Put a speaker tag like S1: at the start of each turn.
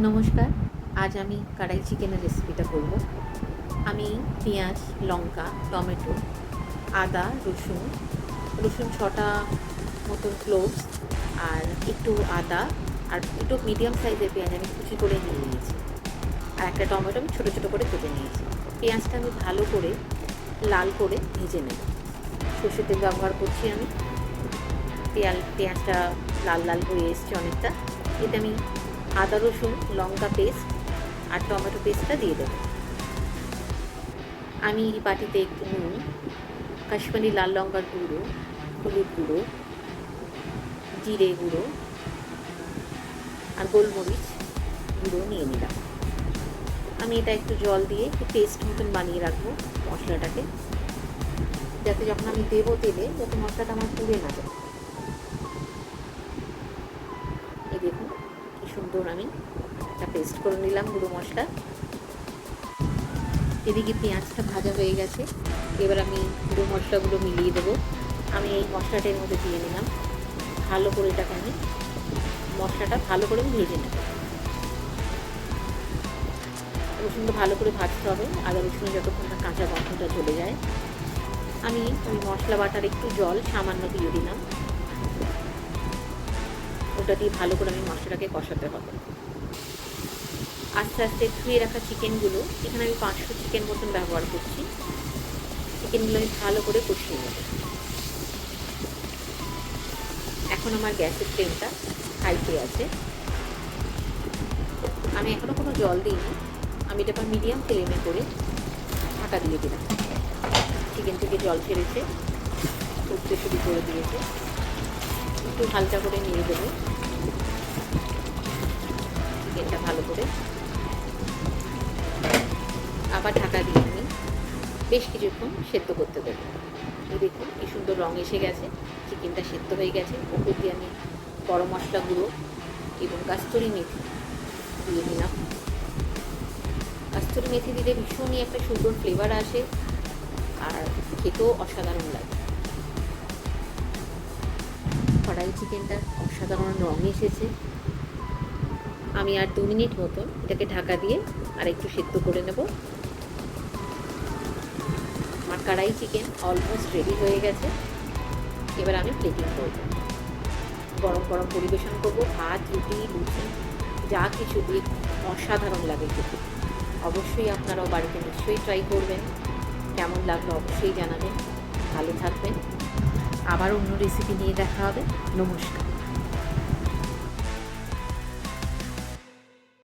S1: নমস্কার। আজ আমি কড়াই চিকেনের রেসিপিটা করব। আমি পেঁয়াজ, লঙ্কা, টমেটো, আদা, রসুন 6টা মতন ক্লোভস আর একটু আদা আর একটু মিডিয়াম সাইজের পেঁয়াজ আমি কুচি করে নিয়ে নিয়েছি। আর একটা টমেটো আমি ছোটো ছোটো করে কেটে নিয়েছি। পেঁয়াজটা আমি ভালো করে লাল করে ভেজে নেব। সর্ষের তেল ব্যবহার করছি আমি। পেঁয়াজটা লাল লাল হয়ে এসছে অনেকটা। এতে আমি আদা, রসুন, লঙ্কা পেস্ট আর টমেটো পেস্টটা দিয়ে দেবো। আমি এই বাটিতে একটু নুন, কাশ্মীরি লাল লঙ্কার গুঁড়ো, হলুদ গুঁড়ো, জিরে গুঁড়ো আর গোলমরিচ গুঁড়ো নিয়ে নিলাম। আমি এটা একটু জল দিয়ে একটু পেস্ট মতন বানিয়ে রাখবো মশলাটাকে, যাতে যখন আমি দেবো তেলে যাতে মশলাটা আমার পুড়ে না যায়। এই দেখুন কি সুন্দর আমি একটা পেস্ট করে নিলাম গুঁড়ো মশলা। এদিকে পেঁয়াজটা ভাজা হয়ে গেছে। এবার আমি গুঁড়ো মশলাগুলো মিলিয়ে দেবো। আমি এই মশলাটার মধ্যে দিয়ে নিলাম। ভালো করে এটাকে আমি মশলাটা ভালো করে ভেজে নেব। রসুনটা ভালো করে ভাজতে হবে, আদা রসুন যতক্ষণ না কাঁচা গন্ধটা চলে যায়। আমি ওই মশলা বাটার একটু জল সামান্য দিয়ে দিলাম। ওটা দিয়ে ভালো করে আমি মশলাটাকে কষাতে হবে। আস্তে আস্তে ধুয়ে রাখা চিকেনগুলো, এখানে আমি 500 চিকেন মতন ব্যবহার করছি। চিকেনগুলো আমি ভালো করে কষিয়ে নেব। এখন আমার গ্যাসের ফ্লেমটা হাইতে আছে। আমি এখনও কোনো জল দিইনি। আমি এটা মিডিয়াম ফ্লেমে করে ঢাকা দিয়ে দিলাম। চিকেন থেকে জল ছেড়েছে, উঠতে শুরু করে দিয়েছে। একটু হালকা করে নিয়ে দেবো চিকেনটা ভালো করে। আবার ঢাকা দিয়ে আমি বেশ কিছুক্ষণ সেদ্ধ করতে দেবো। এই দেখুন কি সুন্দর রঙ এসে গেছে, চিকেনটা সেদ্ধ হয়ে গেছে। ওপর দিয়ে আমি গরম মশলা গুঁড়ো এবং কাস্তুরি মেথি দিয়ে দিলাম। কাস্তুরি মেথি দিলে ভীষণই একটা সুন্দর ফ্লেভার আসে আর খেতেও অসাধারণ লাগে। কড়াই চিকেনটার অসাধারণ রঙ এসেছে। আমি আর 2 মিনিট মতন এটাকে ঢাকা দিয়ে আর একটু সেদ্ধ করে নেব। আমার কড়াই চিকেন অলমোস্ট রেডি হয়ে গেছে। এবার আমি প্লেটিং করব। গরম গরম পরিবেশন করব। ভাত, রুটি, লুচি যা কিছু দিয়ে অসাধারণ লাগে খেতে। অবশ্যই আপনারাও বাড়িতে নিশ্চয়ই ট্রাই করবেন। কেমন লাগলো অবশ্যই জানাবেন। ভালো থাকবেন। আবার অন্য রেসিপি নিয়ে দেখা হবে। নমস্কার।